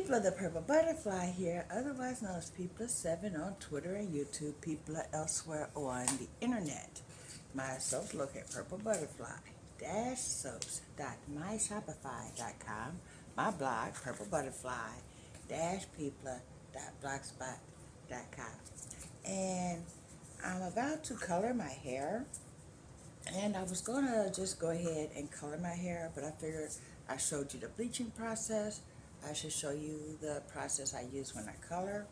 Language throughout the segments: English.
People of the Purple Butterfly here, otherwise known as People7 on Twitter and YouTube, people are elsewhere on the internet. My soaps look at PurpleButterfly-Soaps.myshopify.com, my blog, PurpleButterfly-People.blogspot.com. And I'm about to color my hair, and I was going to just go ahead and color my hair, but I figured I showed you the bleaching process. I should show you the process I use when I color.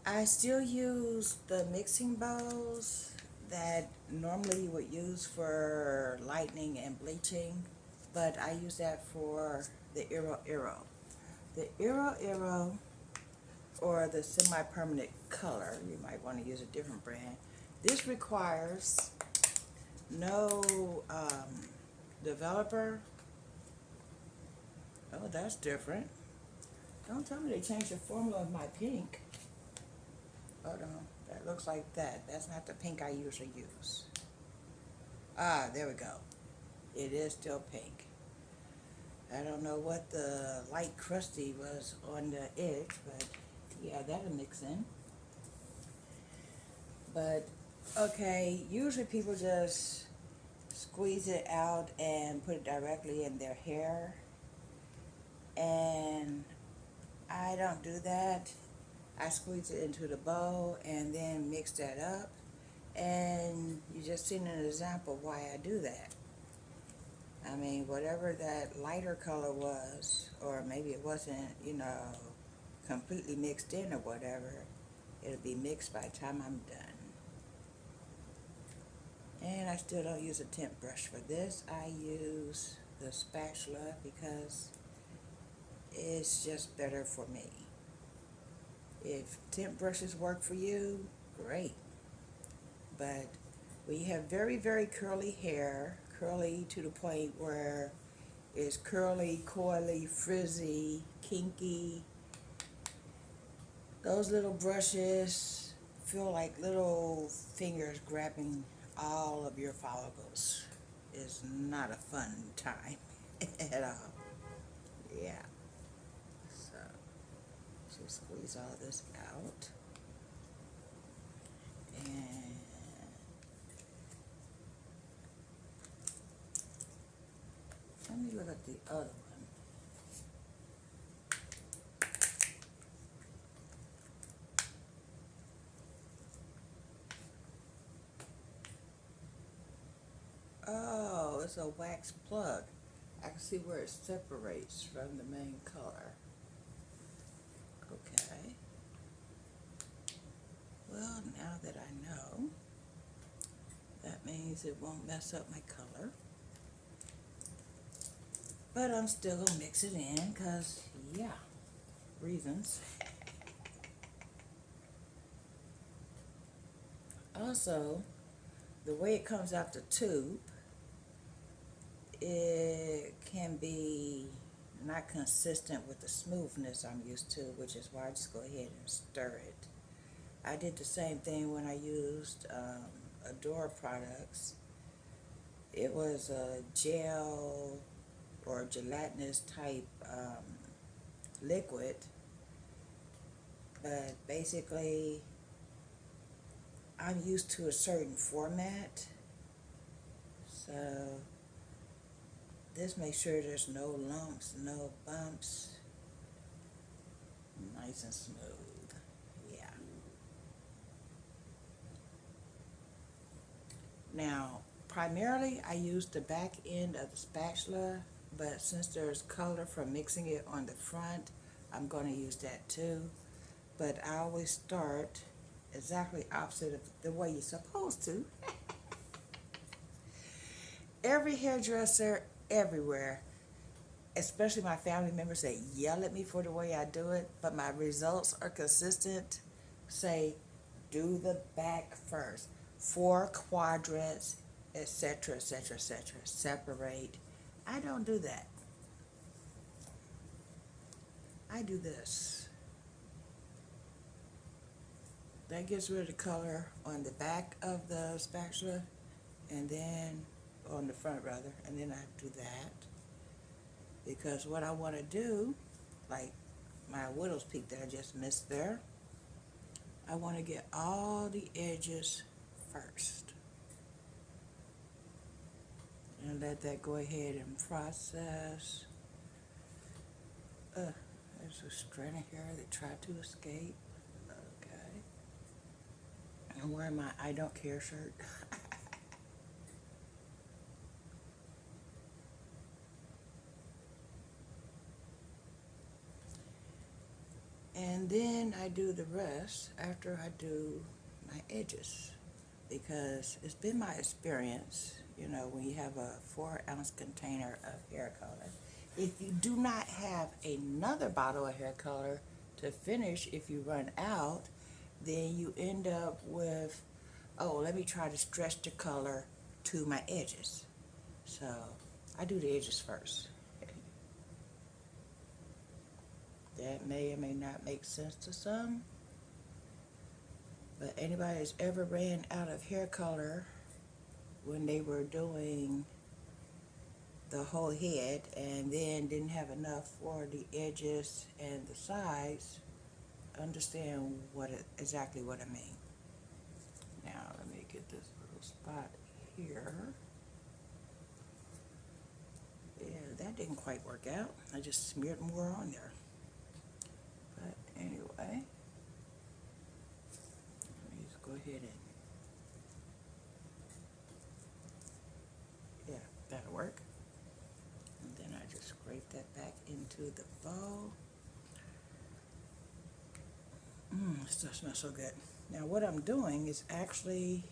I still use the mixing bowls that normally you would use for lightening and bleaching, but I use that for the Iro. The Iro, or the semi-permanent color, you might want to use a different brand. This requires no developer. Oh, that's different. Don't tell me they changed the formula of my pink. Oh no, that looks like that. That's not the pink I usually use. Ah, there we go. It is still pink. I don't know what the light crusty was on the edge, but yeah, that'll mix in. But okay, usually people just squeeze it out and put it directly in their hair, and I don't do that. I squeeze it into the bowl and then mix that up, and you just seen an example why I do that. I mean, whatever that lighter color was, or maybe it wasn't, completely mixed in or whatever, it'll be mixed by the time I'm done. And I still don't use a tint brush for this. I use the spatula because it's just better for me. If tint brushes work for you, great. But when you have very, very curly hair, curly to the point where it's curly, coily, frizzy, kinky, those little brushes feel like little fingers grabbing all of your follicles. It's not a fun time at all. Yeah. So, just squeeze all this out. And let me look at the other one. Oh, it's a wax plug. I can see where it separates from the main color. Okay. Well, now that I know, that means it won't mess up my color. But I'm still going to mix it in because, yeah, reasons. Also, the way it comes out the tube, it can be not consistent with the smoothness I'm used to, which is why I just go ahead and stir it. I did the same thing when I used Adore products. It was a gel or gelatinous type liquid, but basically I'm used to a certain format, so this makes sure there's no lumps, no bumps, nice and smooth. Yeah. Now, primarily I use the back end of the spatula, but since there's color from mixing it on the front, I'm going to use that too. But I always start exactly opposite of the way you're supposed to. Every hairdresser everywhere, especially my family members that yell at me for the way I do it, but my results are consistent, say, do the back first. 4 quadrants, etc., etc., etc. Separate. I don't do that. I do this. That gets rid of the color on the back of the spatula, and then on the front rather, and then I do that because what I want to do like my widow's peak that I just missed there. I want to get all the edges first. And let that go ahead and process. There's a strand of hair that tried to escape. Okay. I'm wearing my I don't care shirt. And then I do the rest after I do my edges, because it's been my experience, when you have a 4-ounce container of hair color, if you do not have another bottle of hair color to finish, if you run out, then you end up with, oh, let me try to stretch the color to my edges. So I do the edges first. That may or may not make sense to some, but anybody that's ever ran out of hair color when they were doing the whole head and then didn't have enough for the edges and the sides, understand exactly what I mean. Now let me get this little spot here. Yeah, that didn't quite work out. I just smeared more on there. But anyway, let me just go ahead and, yeah, that'll work. And then I just scrape that back into the bowl. This stuff smells so good. Now what I'm doing is actually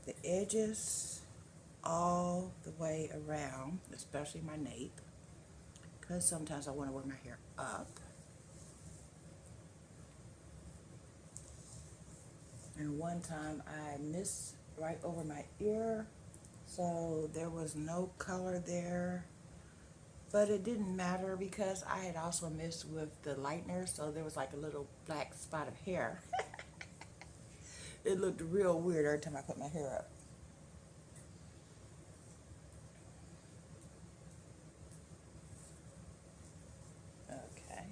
the edges all the way around, especially my nape, because sometimes I want to wear my hair up. And one time I missed right over my ear, so there was no color there. But it didn't matter because I had also missed with the lightener, so there was like a little black spot of hair. It looked real weird every time I put my hair up. Okay.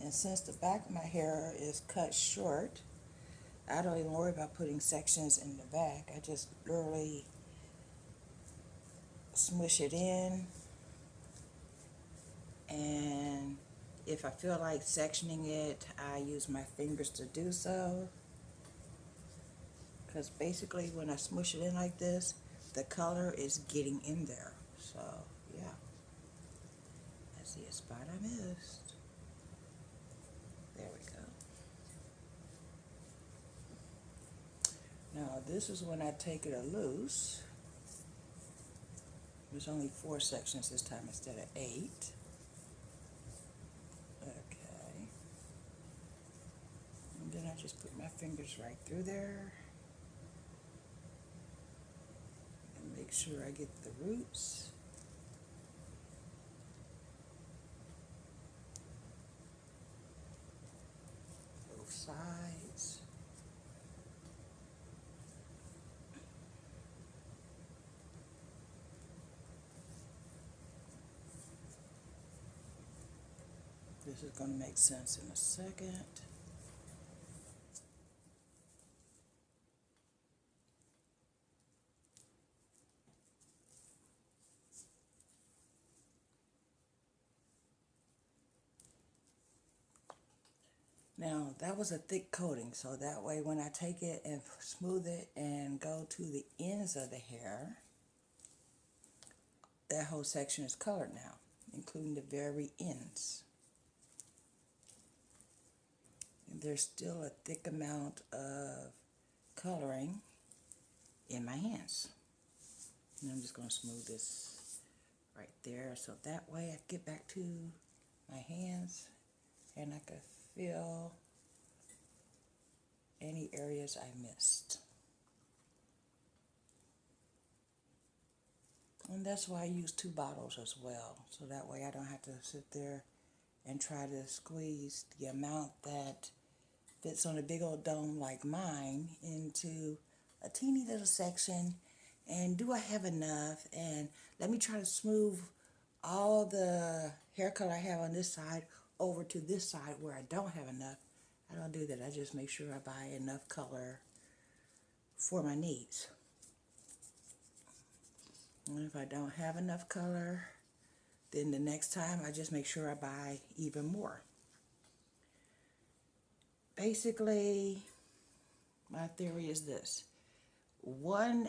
And since the back of my hair is cut short, I don't even worry about putting sections in the back. I just literally smush it in, and if I feel like sectioning it, I use my fingers to do so, because basically when I smush it in like this, the color is getting in there. So yeah, I see a spot I missed. There we go. Now this is when I take it loose. There's only 4 sections this time instead of 8. Okay. And then I just put my fingers right through there and make sure I get the roots. Both sides. This is going to make sense in a second. Now that was a thick coating, so that way when I take it and smooth it and go to the ends of the hair, that whole section is colored now, including the very ends. And there's still a thick amount of coloring in my hands. And I'm just going to smooth this right there, so that way I get back to my hands and I can feel any areas I missed. And that's why I use 2 bottles as well, so that way I don't have to sit there and try to squeeze the amount that fits on a big old dome like mine into a teeny little section and do I have enough, and let me try to smooth all the hair color I have on this side over to this side where I don't have enough. I don't do that. I just make sure I buy enough color for my needs. And if I don't have enough color, then the next time I just make sure I buy even more. Basically, my theory is this. 1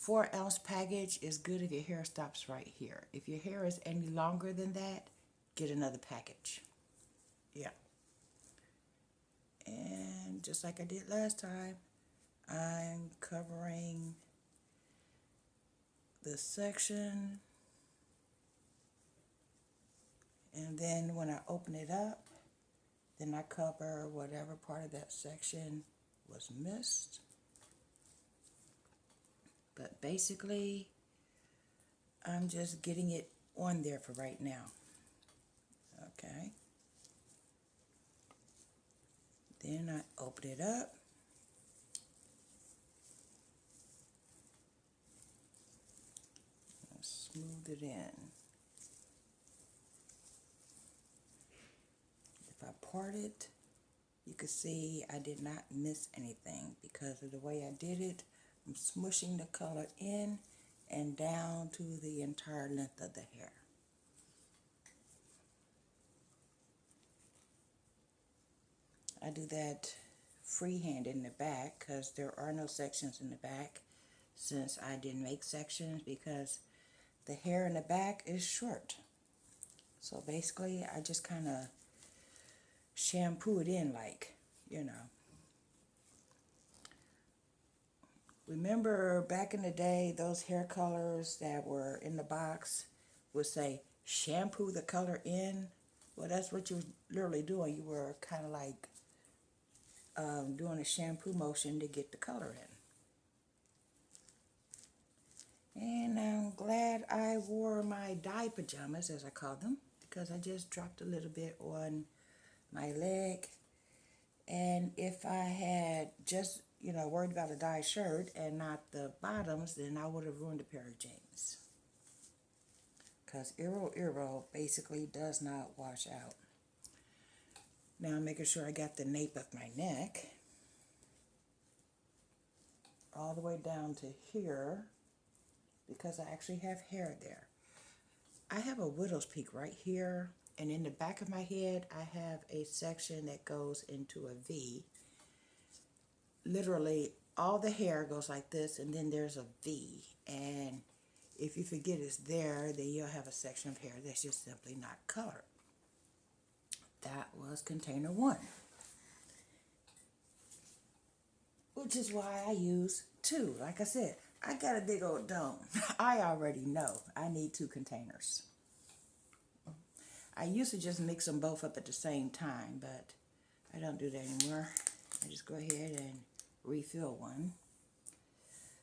4-ounce package is good if your hair stops right here. If your hair is any longer than that, get another package. Yeah. And just like I did last time, I'm covering the section, and then when I open it up, then I cover whatever part of that section was missed. But basically, I'm just getting it on there for right now. Okay. Then I open it up. And smooth it in. If I part it, you can see I did not miss anything because of the way I did it. I'm smushing the color in and down to the entire length of the hair. I do that freehand in the back because there are no sections in the back, since I didn't make sections because the hair in the back is short. So basically I just kind of shampoo it in, like, you know. Remember back in the day, those hair colors that were in the box would say shampoo the color in? Well, that's what you were literally doing. You were kind of like doing a shampoo motion to get the color in. And I'm glad I wore my dye pajamas, as I call them, because I just dropped a little bit on my leg. And if I had just, worried about a dye shirt and not the bottoms, then I would have ruined a pair of jeans. Because Eero basically does not wash out. Now I'm making sure I got the nape of my neck all the way down to here, because I actually have hair there. I have a widow's peak right here, and in the back of my head I have a section that goes into a V. Literally all the hair goes like this, and then there's a V, and if you forget it's there, then you'll have a section of hair that's just simply not colored. That was container 1, which is why I use 2. Like I said, I got a big old dome. I already know I need 2 containers. I used to just mix them both up at the same time, but I don't do that anymore. I just go ahead and refill one.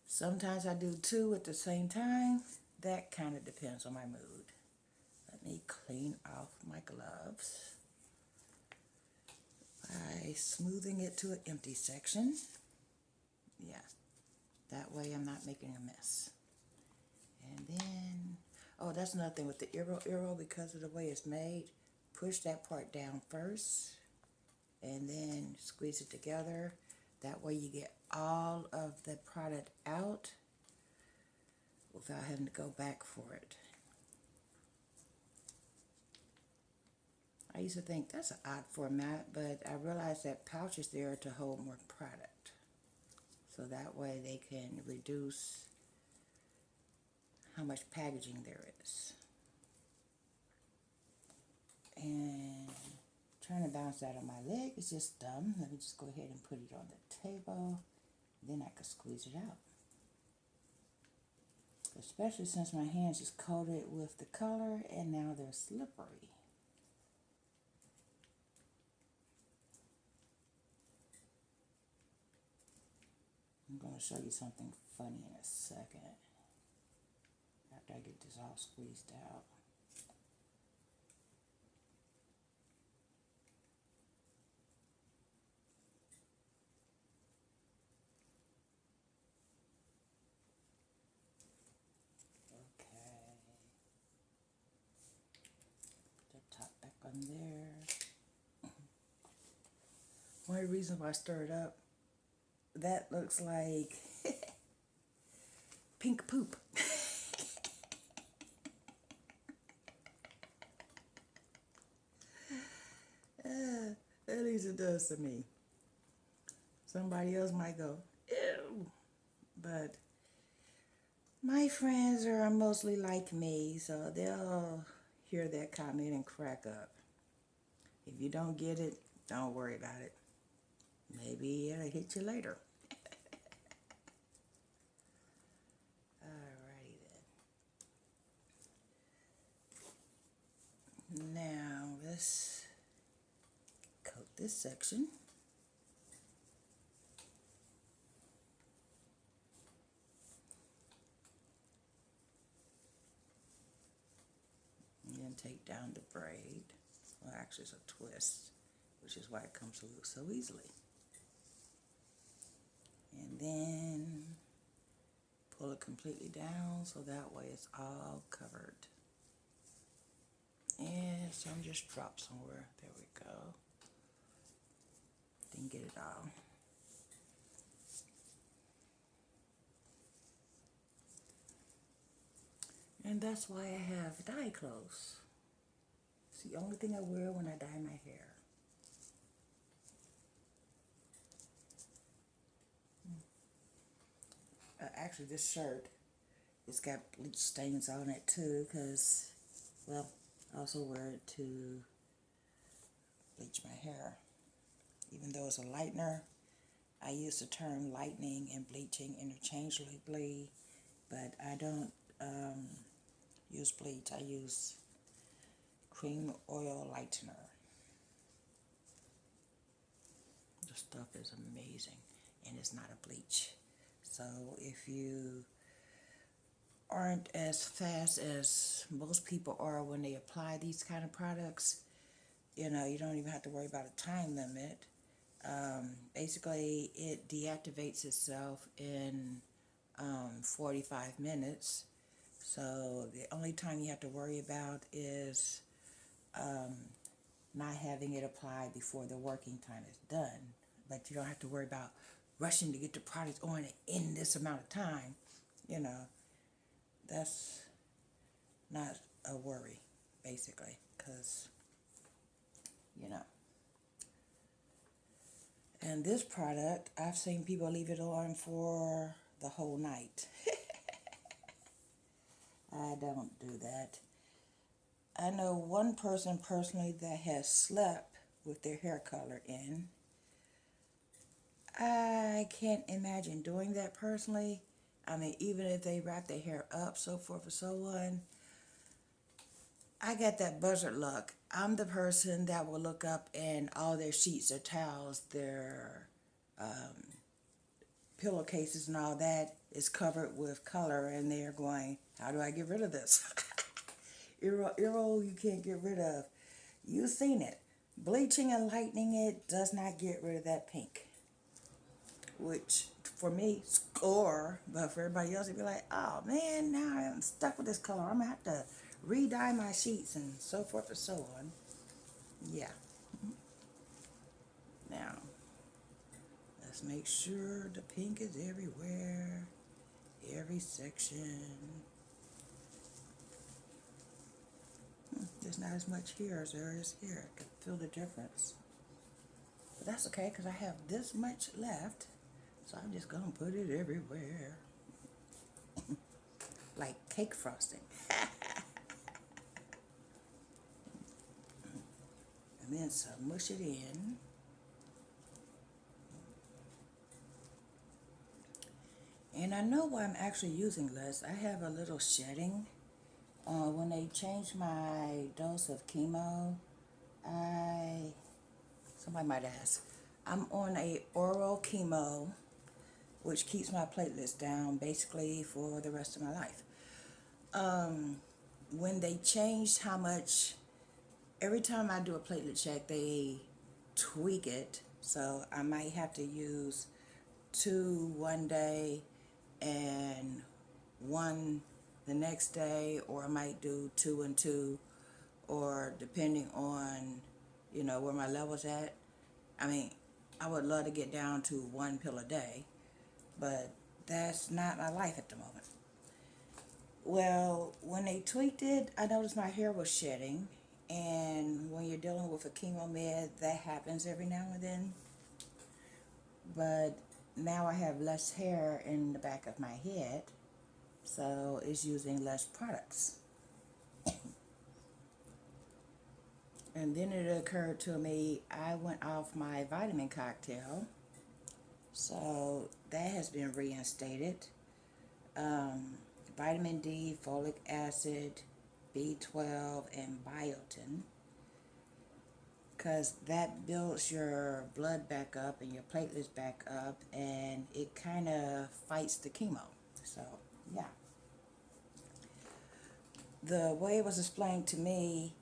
Sometimes I do 2 at the same time. That kind of depends on my mood. Let me clean off my gloves by smoothing it to an empty section. Yeah, that way I'm not making a mess. And then, oh, that's another thing with the Eero, because of the way it's made, push that part down first and then squeeze it together. That way you get all of the product out without having to go back for it. I used to think that's an odd format, but I realized that pouch is there to hold more product. So that way they can reduce how much packaging there is. And trying to bounce that on my leg is just dumb. Let me just go ahead and put it on the table. Then I can squeeze it out. Especially since my hands is coated with the color and now they're slippery. I'm going to show you something funny in a second, after I get this all squeezed out. only reason why I stir it up, that looks like pink poop. At least it does to me. Somebody else might go, ew. But my friends are mostly like me, so they'll hear that comment and crack up. If you don't get it, don't worry about it. Maybe it'll hit you later. Alrighty then. Now let's coat this section. And then take down the braid. Well, actually it's a twist, which is why it comes loose so easily. And then pull it completely down so that way it's all covered. And some just drop somewhere. There we go. Didn't get it all. And that's why I have dye clothes. It's the only thing I wear when I dye my hair. Actually, this shirt, it's got bleach stains on it too, because, well, I also wear it to bleach my hair. Even though it's a lightener, I use the term lightening and bleaching interchangeably, but I don't use bleach. I use cream oil lightener. The stuff is amazing, and it's not a bleach. So if you aren't as fast as most people are when they apply these kind of products, you know, you don't even have to worry about a time limit. Basically, it deactivates itself in 45 minutes. So the only time you have to worry about is not having it applied before the working time is done. But you don't have to worry about rushing to get the product on in this amount of time. You know, that's not a worry, basically, because, you know. And this product, I've seen people leave it on for the whole night. I don't do that. I know one person personally that has slept with their hair color in. I can't imagine doing that personally. I mean, even if they wrap their hair up, so forth and so on. I got that buzzard luck. I'm the person that will look up and all their sheets, their towels, their pillowcases and all that is covered with color, and they're going, how do I get rid of this? Earroll you can't get rid of. You've seen it. Bleaching and lightening it does not get rid of that pink. Which, for me, score. But for everybody else, it'd be like, oh man, now I'm stuck with this color. I'm going to have to re-dye my sheets and so forth and so on. Yeah. Now, let's make sure the pink is everywhere. Every section. There's not as much here as there is here. I can feel the difference. But that's okay, because I have this much left. So I'm just going to put it everywhere. Like cake frosting. And then mush it in. And I know why I'm actually using less. I have a little shedding. When they changed my dose of chemo, somebody might ask, I'm on a oral chemo, which keeps my platelets down basically for the rest of my life. When they changed how much, every time I do a platelet check, they tweak it. So I might have to use 2 one day and 1 the next day, or I might do 2 and 2, or depending on, you know, where my level's at. I mean, I would love to get down to 1 pill a day, but that's not my life at the moment. Well, when they tweaked it, I noticed my hair was shedding, and when you're dealing with a chemo med, that happens every now and then. But now I have less hair in the back of my head, so it's using less products. And then it occurred to me, I went off my vitamin cocktail, so that has been reinstated. Vitamin D, folic acid, B12, and biotin, because that builds your blood back up and your platelets back up, and it kind of fights the chemo. So, yeah. The way it was explained to me,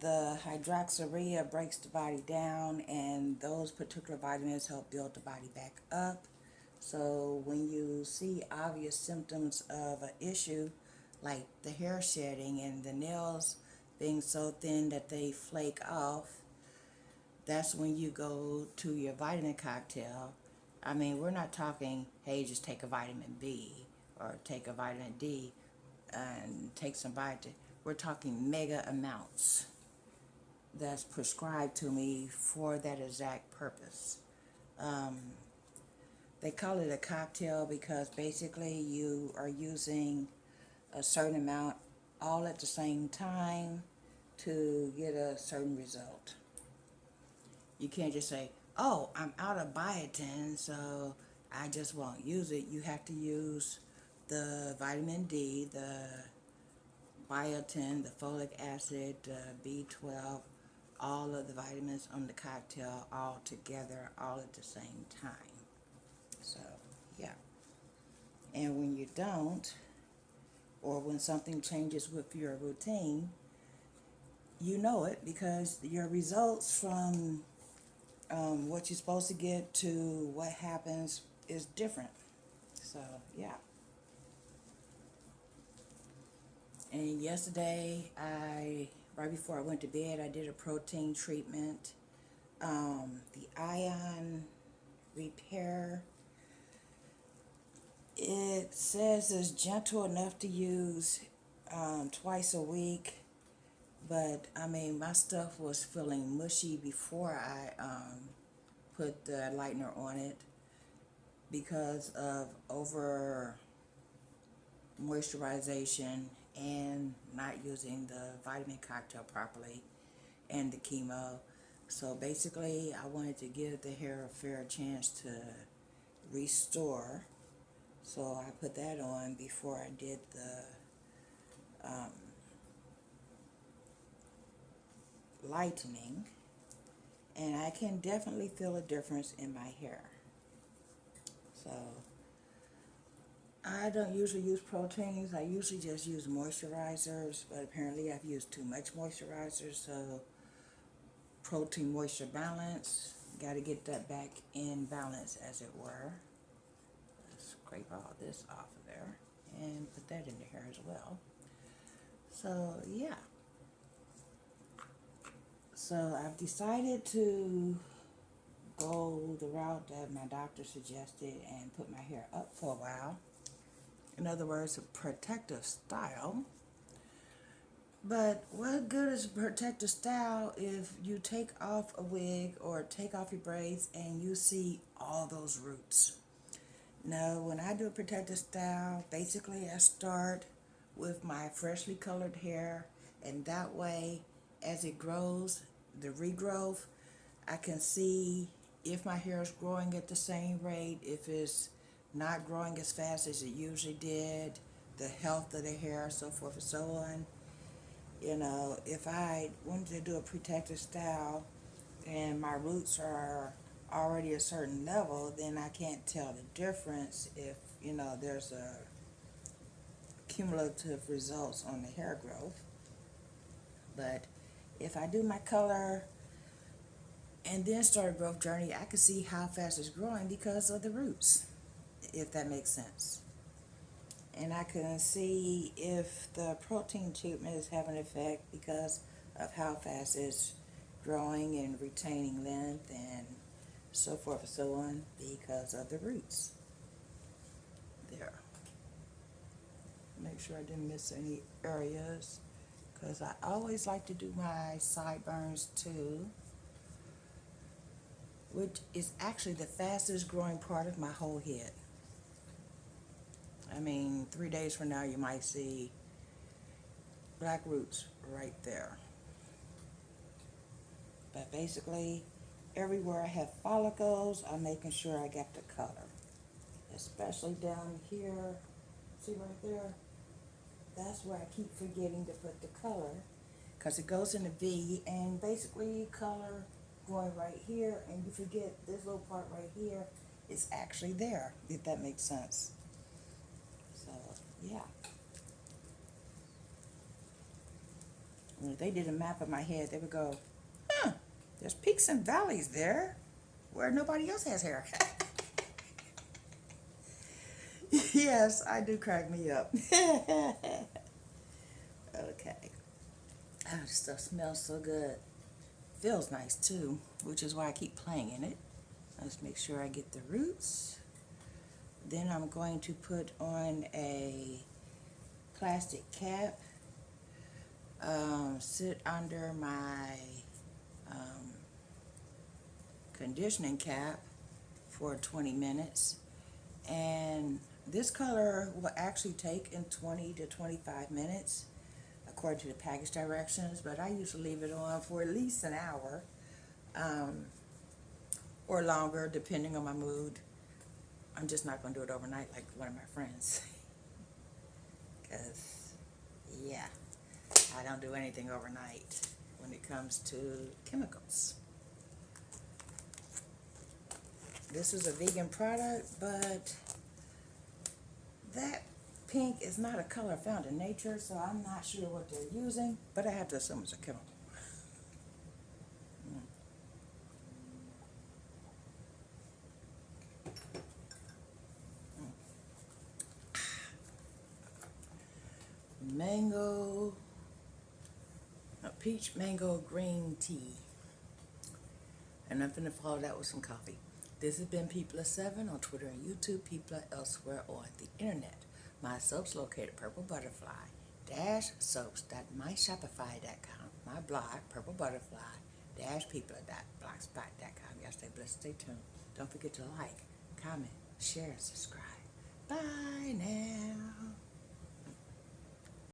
the hydroxyurea breaks the body down, and those particular vitamins help build the body back up. So when you see obvious symptoms of an issue, like the hair shedding and the nails being so thin that they flake off, that's when you go to your vitamin cocktail. I mean, we're not talking, hey, just take a vitamin B or take a vitamin D and take some biotin. We're talking mega amounts that's prescribed to me for that exact purpose. They call it a cocktail because basically you are using a certain amount all at the same time to get a certain result. You can't just say, oh, I'm out of biotin, so I just won't use it. You have to use the vitamin D, the biotin, the folic acid, the B12, all of the vitamins on the cocktail all together, all at the same time. So, yeah. And when you don't, or when something changes with your routine, you know it because your results from what you're supposed to get to what happens is different. So, yeah. And yesterday, right before I went to bed, I did a protein treatment. The ion repair, it says it's gentle enough to use twice a week, but I mean, my stuff was feeling mushy before I put the lightener on it because of over moisturization and not using the vitamin cocktail properly and the chemo. So basically, I wanted to give the hair a fair chance to restore. So I put that on before I did the lightening. And I can definitely feel a difference in my hair. So I don't usually use proteins. I usually just use moisturizers, but apparently I've used too much moisturizer, so protein moisture balance, got to get that back in balance, as it were. Let's scrape all this off of there and put that in the hair as well. So, yeah. So I've decided to go the route that my doctor suggested and put my hair up for a while. In other words, a protective style. But what good is a protective style if you take off a wig or take off your braids and you see all those roots? No, when I do a protective style, basically I start with my freshly colored hair, and that way, as it grows, the regrowth, I can see if my hair is growing at the same rate, if it's not growing as fast as it usually did, the health of the hair, so forth and so on. You know, if I wanted to do a protective style and my roots are already a certain level, then I can't tell the difference if, there's a cumulative results on the hair growth. But if I do my color and then start a growth journey, I can see how fast it's growing because of the roots, if that makes sense. And I can see if the protein treatment is having an effect because of how fast it's growing and retaining length and so forth and so on because of the roots. There. Make sure I didn't miss any areas because I always like to do my sideburns too, which is actually the fastest growing part of my whole head. I mean, 3 days from now you might see black roots right there. But basically, everywhere I have follicles, I'm making sure I get the color. Especially down here, see right there? That's where I keep forgetting to put the color because it goes in a V, and basically color going right here, and you forget this little part right here is actually there, if that makes sense. So, yeah. And if they did a map of my head, they would go, huh, there's peaks and valleys there where nobody else has hair. Yes, I do crack me up. Okay. Oh, this stuff smells so good. Feels nice too, which is why I keep playing in it. Let's make sure I get the roots. Then I'm going to put on a plastic cap, sit under my conditioning cap for 20 minutes. And this color will actually take in 20 to 25 minutes according to the package directions, but I usually leave it on for at least an hour or longer depending on my mood. I'm just not going to do it overnight like one of my friends because yeah, I don't do anything overnight when it comes to chemicals. This is a vegan product, but that pink is not a color found in nature, so I'm not sure what they're using, but I have to assume it's a chemical. Mango, peach mango green tea. And I'm going to follow that with some coffee. This has been People7 on Twitter and YouTube, People elsewhere on the internet. My soaps located PurpleButterfly-soaps.myshopify.com. My blog, PurpleButterfly-people.blogspot.com. Y'all stay blessed, stay tuned. Don't forget to like, comment, share, and subscribe. Bye now.